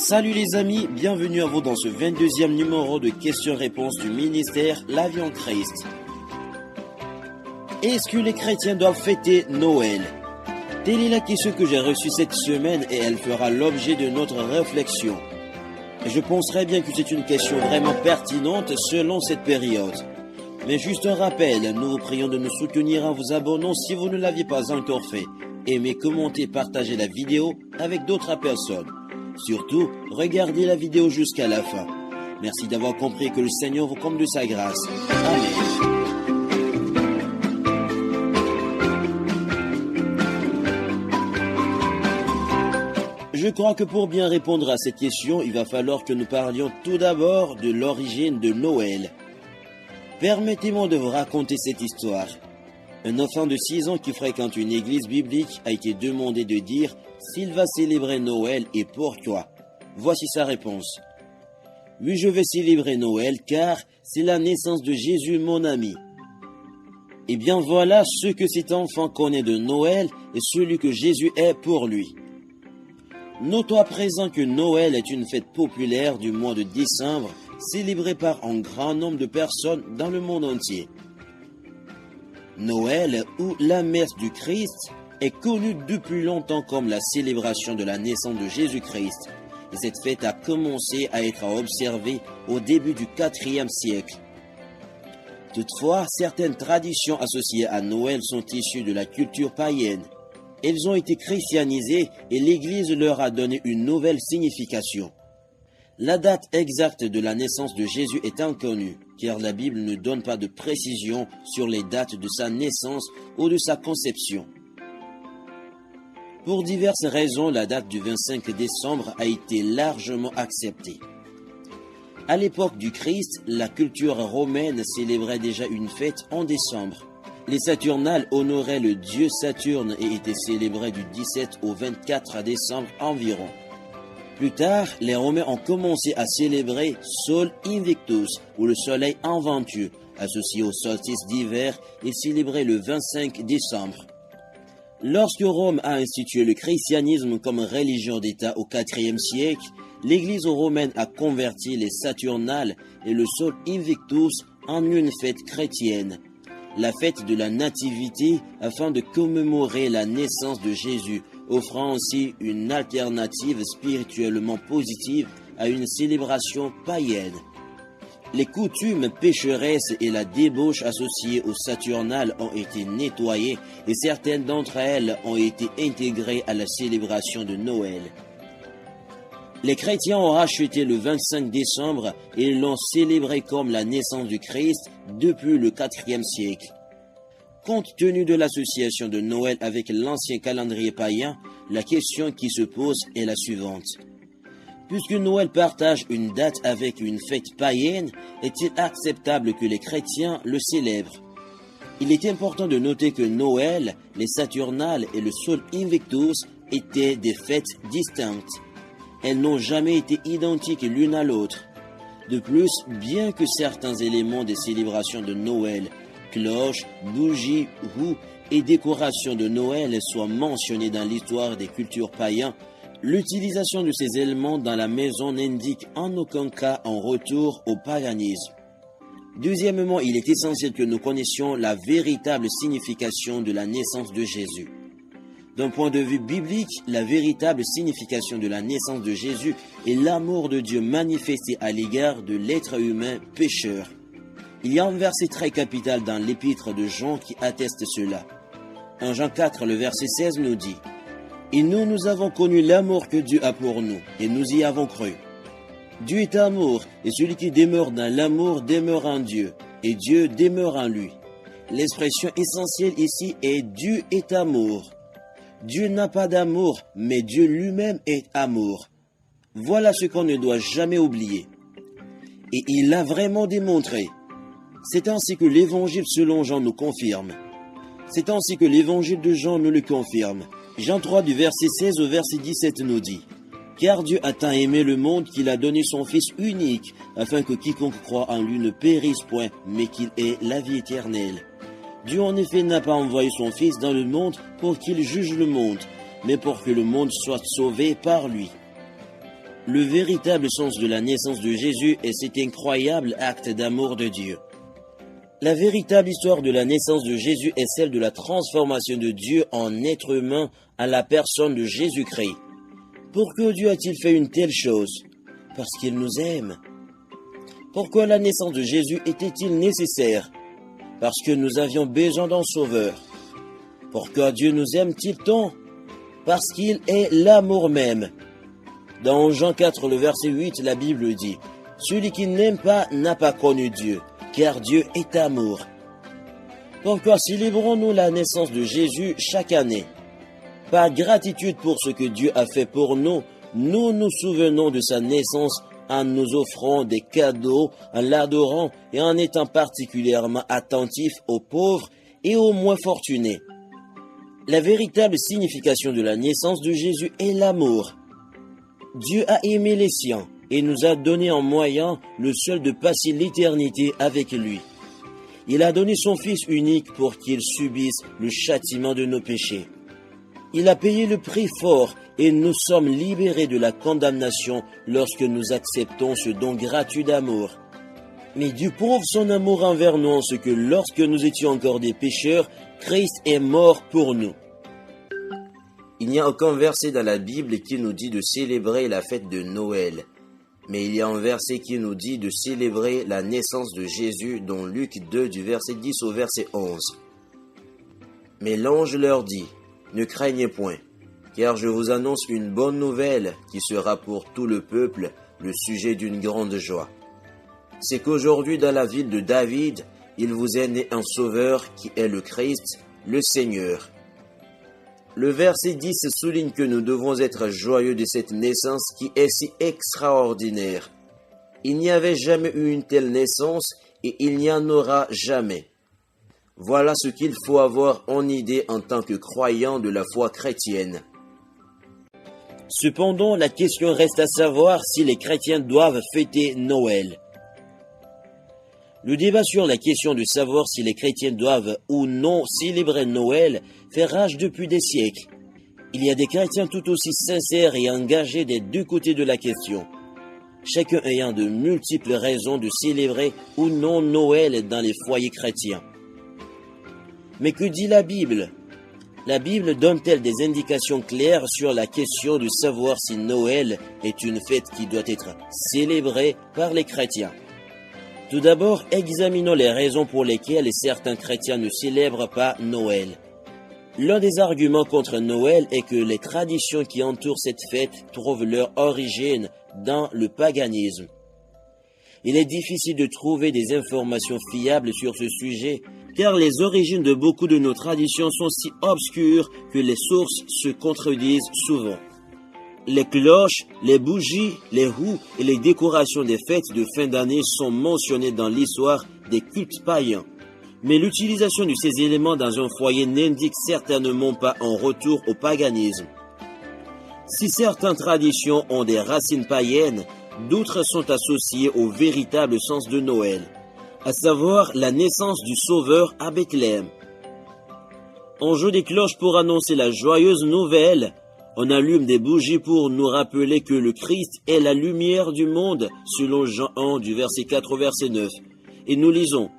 Salut les amis, bienvenue à vous dans ce 22e numéro de questions-réponses du ministère La Vie en Christ. Est-ce que les chrétiens doivent fêter Noël? Telle est la question que j'ai reçue cette semaine et elle fera l'objet de notre réflexion. Je penserais bien que c'est une question vraiment pertinente selon cette période. Mais juste un rappel, nous vous prions de nous soutenir en vous abonnant si vous ne l'aviez pas encore fait. Aimez, commentez, partagez la vidéo avec d'autres personnes. Surtout, regardez la vidéo jusqu'à la fin. Merci d'avoir compris que le Seigneur vous comble de sa grâce. Amen. Je crois que pour bien répondre à cette question, il va falloir que nous parlions tout d'abord de l'origine de Noël. Permettez-moi de vous raconter cette histoire. Un enfant de 6 ans qui fréquente une église biblique a été demandé de dire s'il va célébrer Noël et pourquoi. Voici sa réponse. Oui, je vais célébrer Noël car c'est la naissance de Jésus, mon ami. Eh bien voilà ce que cet enfant connaît de Noël et celui que Jésus est pour lui. Notons à présent que Noël est une fête populaire du mois de décembre, célébrée par un grand nombre de personnes dans le monde entier. Noël, ou la messe du Christ, est connue depuis longtemps comme la célébration de la naissance de Jésus-Christ, et cette fête a commencé à être observée au début du IVe siècle. Toutefois, certaines traditions associées à Noël sont issues de la culture païenne. Elles ont été christianisées et l'Église leur a donné une nouvelle signification. La date exacte de la naissance de Jésus est inconnue, car la Bible ne donne pas de précision sur les dates de sa naissance ou de sa conception. Pour diverses raisons, la date du 25 décembre a été largement acceptée. À l'époque du Christ, la culture romaine célébrait déjà une fête en décembre. Les Saturnales honoraient le dieu Saturne et étaient célébrées du 17 au 24 décembre environ. Plus tard, les Romains ont commencé à célébrer Sol Invictus, ou le soleil inventueux, associé au solstice d'hiver et célébré le 25 décembre. Lorsque Rome a institué le christianisme comme religion d'État au IVe siècle, l'Église romaine a converti les Saturnales et le Sol Invictus en une fête chrétienne, la fête de la Nativité, afin de commémorer la naissance de Jésus, offrant aussi une alternative spirituellement positive à une célébration païenne. Les coutumes pécheresses et la débauche associées aux Saturnales ont été nettoyées et certaines d'entre elles ont été intégrées à la célébration de Noël. Les chrétiens ont racheté le 25 décembre et l'ont célébré comme la naissance du Christ depuis le IVe siècle. Compte tenu de l'association de Noël avec l'ancien calendrier païen, la question qui se pose est la suivante. Puisque Noël partage une date avec une fête païenne, est-il acceptable que les chrétiens le célèbrent? Il est important de noter que Noël, les Saturnales et le Sol Invictus étaient des fêtes distinctes. Elles n'ont jamais été identiques l'une à l'autre. De plus, bien que certains éléments des célébrations de Noël, cloches, bougies, roues et décorations de Noël soient mentionnés dans l'histoire des cultures païennes, l'utilisation de ces éléments dans la maison n'indique en aucun cas un retour au paganisme. Deuxièmement, il est essentiel que nous connaissions la véritable signification de la naissance de Jésus. D'un point de vue biblique, la véritable signification de la naissance de Jésus est l'amour de Dieu manifesté à l'égard de l'être humain pécheur. Il y a un verset très capital dans l'épître de Jean qui atteste cela. En Jean 4, le verset 16 nous dit « Et nous avons connu l'amour que Dieu a pour nous, et nous y avons cru. Dieu est amour, et celui qui demeure dans l'amour demeure en Dieu, et Dieu demeure en lui. » L'expression essentielle ici est « Dieu est amour ». Dieu n'a pas d'amour, mais Dieu lui-même est amour. Voilà ce qu'on ne doit jamais oublier. Et il l'a vraiment démontré. C'est ainsi que l'évangile selon Jean nous confirme. C'est ainsi que l'évangile de Jean nous le confirme. Jean 3 du verset 16 au verset 17 nous dit « Car Dieu a tant aimé le monde qu'il a donné son Fils unique, afin que quiconque croit en lui ne périsse point, mais qu'il ait la vie éternelle. Dieu en effet n'a pas envoyé son Fils dans le monde pour qu'il juge le monde, mais pour que le monde soit sauvé par lui. » Le véritable sens de la naissance de Jésus est cet incroyable acte d'amour de Dieu. La véritable histoire de la naissance de Jésus est celle de la transformation de Dieu en être humain à la personne de Jésus-Christ. Pourquoi Dieu a-t-il fait une telle chose? Parce qu'il nous aime. Pourquoi la naissance de Jésus était-il nécessaire? Parce que nous avions besoin d'un sauveur. Pourquoi Dieu nous aime-t-il tant? Parce qu'il est l'amour même. Dans Jean 4, le verset 8, la Bible dit « Celui qui n'aime pas n'a pas connu Dieu, car Dieu est amour. » Pourquoi célébrons-nous la naissance de Jésus chaque année? Par gratitude pour ce que Dieu a fait pour nous, nous nous souvenons de sa naissance en nous offrant des cadeaux, en l'adorant et en étant particulièrement attentifs aux pauvres et aux moins fortunés. La véritable signification de la naissance de Jésus est l'amour. Dieu a aimé les siens et nous a donné en moyen le seul de passer l'éternité avec lui. Il a donné son Fils unique pour qu'il subisse le châtiment de nos péchés. Il a payé le prix fort et nous sommes libérés de la condamnation lorsque nous acceptons ce don gratuit d'amour. Mais Dieu prouve son amour envers nous en ce que lorsque nous étions encore des pécheurs, Christ est mort pour nous. Il n'y a aucun verset dans la Bible qui nous dit de célébrer la fête de Noël. Mais il y a un verset qui nous dit de célébrer la naissance de Jésus dans Luc 2 du verset 10 au verset 11. Mais l'ange leur dit, « Ne craignez point, car je vous annonce une bonne nouvelle qui sera pour tout le peuple le sujet d'une grande joie. C'est qu'aujourd'hui dans la ville de David, il vous est né un sauveur qui est le Christ, le Seigneur. » Le verset 10 souligne que nous devons être joyeux de cette naissance qui est si extraordinaire. Il n'y avait jamais eu une telle naissance et il n'y en aura jamais. Voilà ce qu'il faut avoir en idée en tant que croyant de la foi chrétienne. Cependant, la question reste à savoir si les chrétiens doivent fêter Noël. Le débat sur la question de savoir si les chrétiens doivent ou non célébrer Noël fait rage depuis des siècles. Il y a des chrétiens tout aussi sincères et engagés des deux côtés de la question, chacun ayant de multiples raisons de célébrer ou non Noël dans les foyers chrétiens. Mais que dit la Bible? La Bible donne-t-elle des indications claires sur la question de savoir si Noël est une fête qui doit être célébrée par les chrétiens? Tout d'abord, examinons les raisons pour lesquelles certains chrétiens ne célèbrent pas Noël. L'un des arguments contre Noël est que les traditions qui entourent cette fête trouvent leur origine dans le paganisme. Il est difficile de trouver des informations fiables sur ce sujet, car les origines de beaucoup de nos traditions sont si obscures que les sources se contredisent souvent. Les cloches, les bougies, les roues et les décorations des fêtes de fin d'année sont mentionnées dans l'histoire des cultes païens. Mais l'utilisation de ces éléments dans un foyer n'indique certainement pas un retour au paganisme. Si certaines traditions ont des racines païennes, d'autres sont associées au véritable sens de Noël, à savoir la naissance du Sauveur à Bethléem. On joue des cloches pour annoncer la joyeuse nouvelle. On allume des bougies pour nous rappeler que le Christ est la lumière du monde, selon Jean 1 du verset 4 au verset 9. Et nous lisons,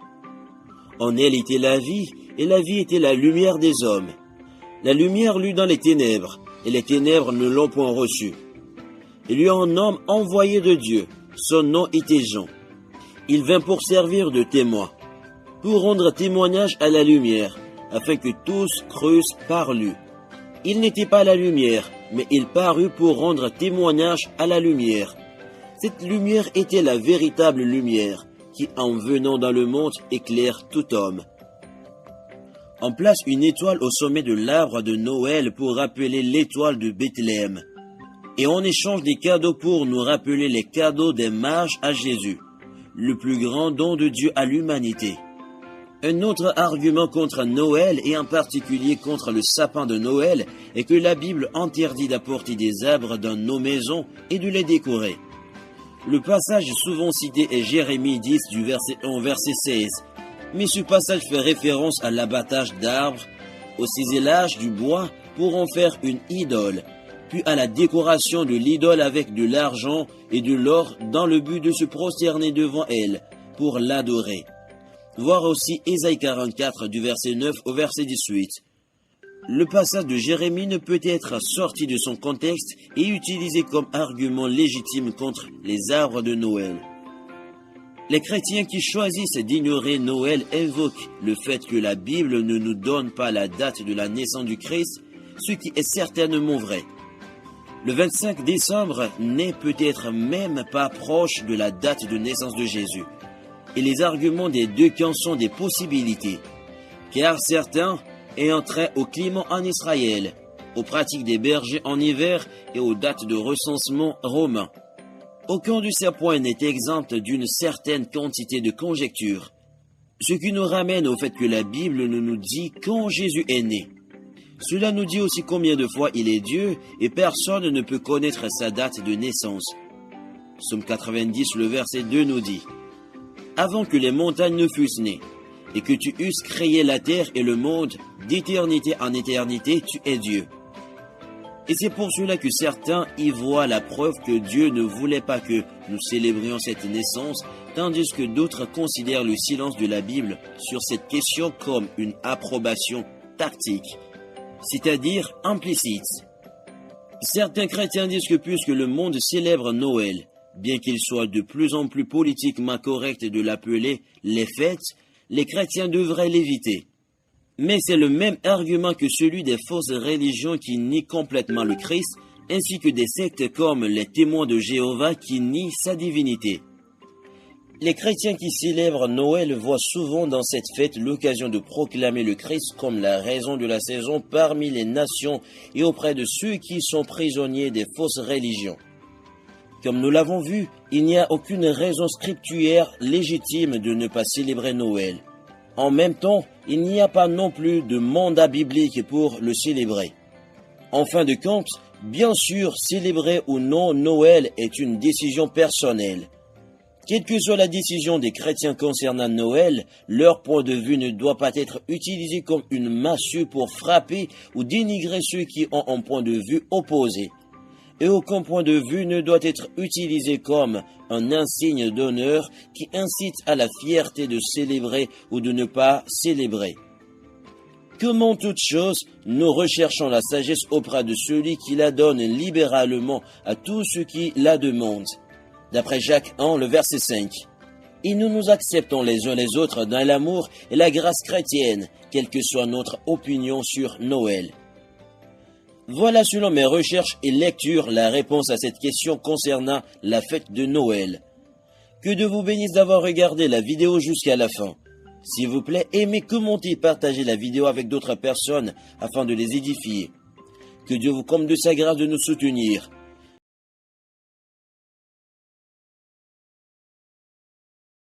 « En elle était la vie, et la vie était la lumière des hommes. La lumière lut dans les ténèbres, et les ténèbres ne l'ont point reçue. Il y eut un homme envoyé de Dieu, son nom était Jean. Il vint pour servir de témoin, pour rendre témoignage à la lumière, afin que tous crussent par lui. Il n'était pas la lumière, mais il parut pour rendre témoignage à la lumière. Cette lumière était la véritable lumière, qui en venant dans le monde éclaire tout homme. » On place une étoile au sommet de l'arbre de Noël pour rappeler l'étoile de Bethléem. Et on échange des cadeaux pour nous rappeler les cadeaux des mages à Jésus, le plus grand don de Dieu à l'humanité. Un autre argument contre Noël, et en particulier contre le sapin de Noël, est que la Bible interdit d'apporter des arbres dans nos maisons et de les décorer. Le passage souvent cité est Jérémie 10 du verset 1 au verset 16. Mais ce passage fait référence à l'abattage d'arbres, au ciselage du bois pour en faire une idole, puis à la décoration de l'idole avec de l'argent et de l'or dans le but de se prosterner devant elle pour l'adorer. Voir aussi Ésaïe 44 du verset 9 au verset 18. Le passage de Jérémie ne peut être sorti de son contexte et utilisé comme argument légitime contre les arbres de Noël. Les chrétiens qui choisissent d'ignorer Noël invoquent le fait que la Bible ne nous donne pas la date de la naissance du Christ, ce qui est certainement vrai. Le 25 décembre n'est peut-être même pas proche de la date de naissance de Jésus. Et les arguments des deux camps sont des possibilités, car certains ayant trait au climat en Israël, aux pratiques des bergers en hiver et aux dates de recensement romain. Aucun de ces points n'est exempt d'une certaine quantité de conjectures, ce qui nous ramène au fait que la Bible ne nous dit quand Jésus est né. Cela nous dit aussi combien de fois il est Dieu et personne ne peut connaître sa date de naissance. Psaume 90, le verset 2 nous dit « Avant que les montagnes ne fussent nées, et que tu eusses créé la terre et le monde, d'éternité en éternité, tu es Dieu. » Et c'est pour cela que certains y voient la preuve que Dieu ne voulait pas que nous célébrions cette naissance, tandis que d'autres considèrent le silence de la Bible sur cette question comme une approbation tactique, c'est-à-dire implicite. Certains chrétiens disent que puisque le monde célèbre Noël, bien qu'il soit de plus en plus politiquement correct de l'appeler les fêtes, les chrétiens devraient l'éviter. Mais c'est le même argument que celui des fausses religions qui nient complètement le Christ, ainsi que des sectes comme les témoins de Jéhovah qui nient sa divinité. Les chrétiens qui célèbrent Noël voient souvent dans cette fête l'occasion de proclamer le Christ comme la raison de la saison parmi les nations et auprès de ceux qui sont prisonniers des fausses religions. Comme nous l'avons vu, il n'y a aucune raison scripturaire légitime de ne pas célébrer Noël. En même temps, il n'y a pas non plus de mandat biblique pour le célébrer. En fin de compte, bien sûr, célébrer ou non Noël est une décision personnelle. Quelle que soit la décision des chrétiens concernant Noël, leur point de vue ne doit pas être utilisé comme une massue pour frapper ou dénigrer ceux qui ont un point de vue opposé. Et aucun point de vue ne doit être utilisé comme un insigne d'honneur qui incite à la fierté de célébrer ou de ne pas célébrer. Comme en toute chose, nous recherchons la sagesse auprès de celui qui la donne libéralement à tous ceux qui la demandent. D'après Jacques 1, le verset 5. Et nous nous acceptons les uns les autres dans l'amour et la grâce chrétienne, quelle que soit notre opinion sur Noël. Voilà selon mes recherches et lectures la réponse à cette question concernant la fête de Noël. Que Dieu vous bénisse d'avoir regardé la vidéo jusqu'à la fin. S'il vous plaît, aimez, commentez, partagez la vidéo avec d'autres personnes afin de les édifier. Que Dieu vous comble de sa grâce de nous soutenir.